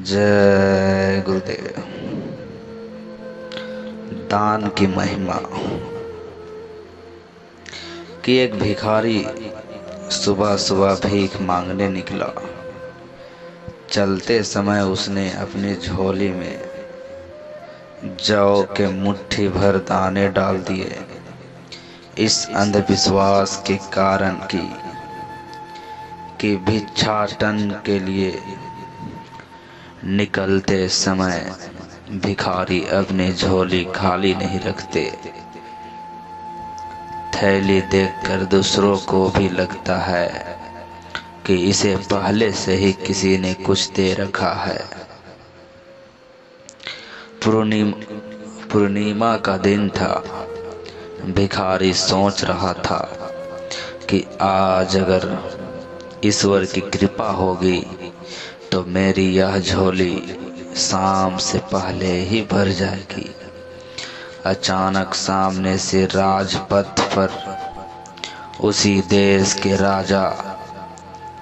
जय गुरुदेव। दान की महिमा कि एक भिखारी सुबह सुबह भीख मांगने निकला। चलते समय उसने अपनी झोली में जौ के मुट्ठी भर दाने डाल दिए, इस अंधविश्वास के कारण कि भिक्षाटन के लिए निकलते समय भिखारी अपनी झोली खाली नहीं रखते। थैली देखकर दूसरों को भी लगता है कि इसे पहले से ही किसी ने कुछ दे रखा है। पूर्णिमा का दिन था। भिखारी सोच रहा था कि आज अगर ईश्वर की कृपा होगी तो मेरी यह झोली शाम से पहले ही भर जाएगी। अचानक सामने से राजपथ पर उसी देश के राजा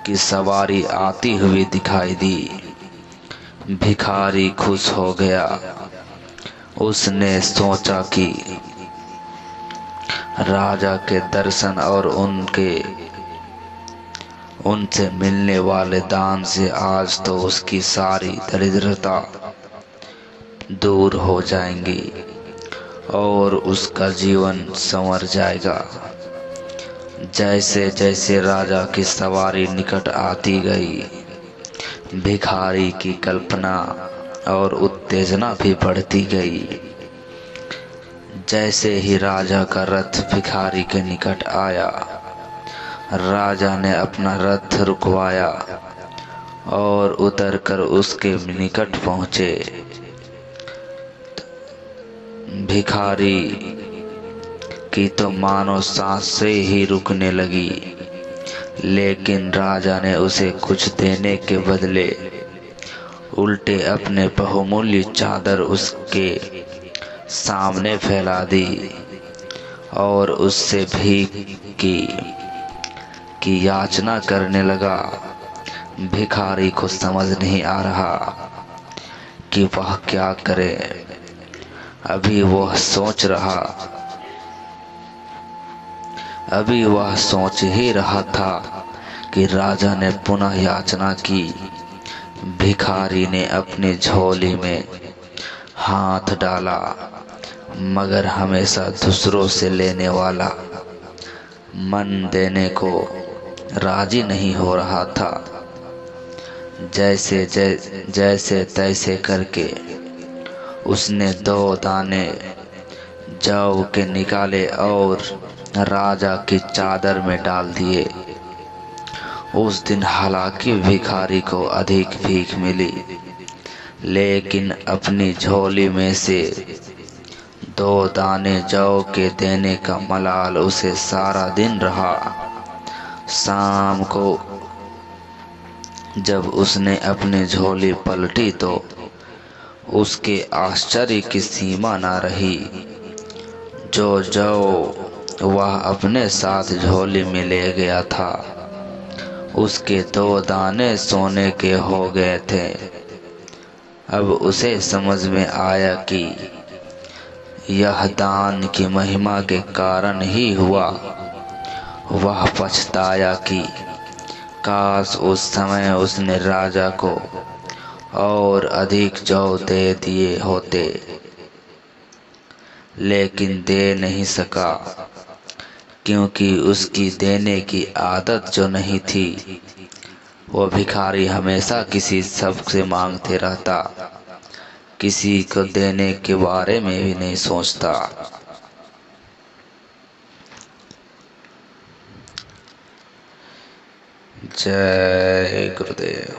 की सवारी आती हुई दिखाई दी। भिखारी खुश हो गया। उसने सोचा कि राजा के दर्शन और उनसे मिलने वाले दान से आज तो उसकी सारी दरिद्रता दूर हो जाएंगी और उसका जीवन संवर जाएगा। जैसे जैसे राजा की सवारी निकट आती गई, भिखारी की कल्पना और उत्तेजना भी बढ़ती गई। जैसे ही राजा का रथ भिखारी के निकट आया, राजा ने अपना रथ रुकवाया और उतरकर उसके निकट पहुंचे। भिखारी की तो मानो सांसें ही रुकने लगी, लेकिन राजा ने उसे कुछ देने के बदले उल्टे अपने बहुमूल्य चादर उसके सामने फैला दी और उससे भीख की याचना करने लगा। भिखारी को समझ नहीं आ रहा कि वह क्या करे। अभी वह सोच ही रहा था कि राजा ने पुनः याचना की। भिखारी ने अपनी झोली में हाथ डाला, मगर हमेशा दूसरों से लेने वाला मन देने को राजी नहीं हो रहा था। जैसे तैसे करके उसने 2 दाने जौ के निकाले और राजा की चादर में डाल दिए। उस दिन हालांकि भिखारी को अधिक भीख मिली, लेकिन अपनी झोली में से 2 दाने जौ के देने का मलाल उसे सारा दिन रहा। शाम को जब उसने अपनी झोली पलटी तो उसके आश्चर्य की सीमा न रही। जो जौ वह अपने साथ झोली में ले गया था, उसके 2 दाने सोने के हो गए थे। अब उसे समझ में आया कि यह दान की महिमा के कारण ही हुआ। वह पछताया कि काश उस समय उसने राजा को और अधिक जौ दे दिए होते, लेकिन दे नहीं सका, क्योंकि उसकी देने की आदत जो नहीं थी। वो भिखारी हमेशा किसी सबसे मांगते रहता, किसी को देने के बारे में भी नहीं सोचता। जय गुरुदेव।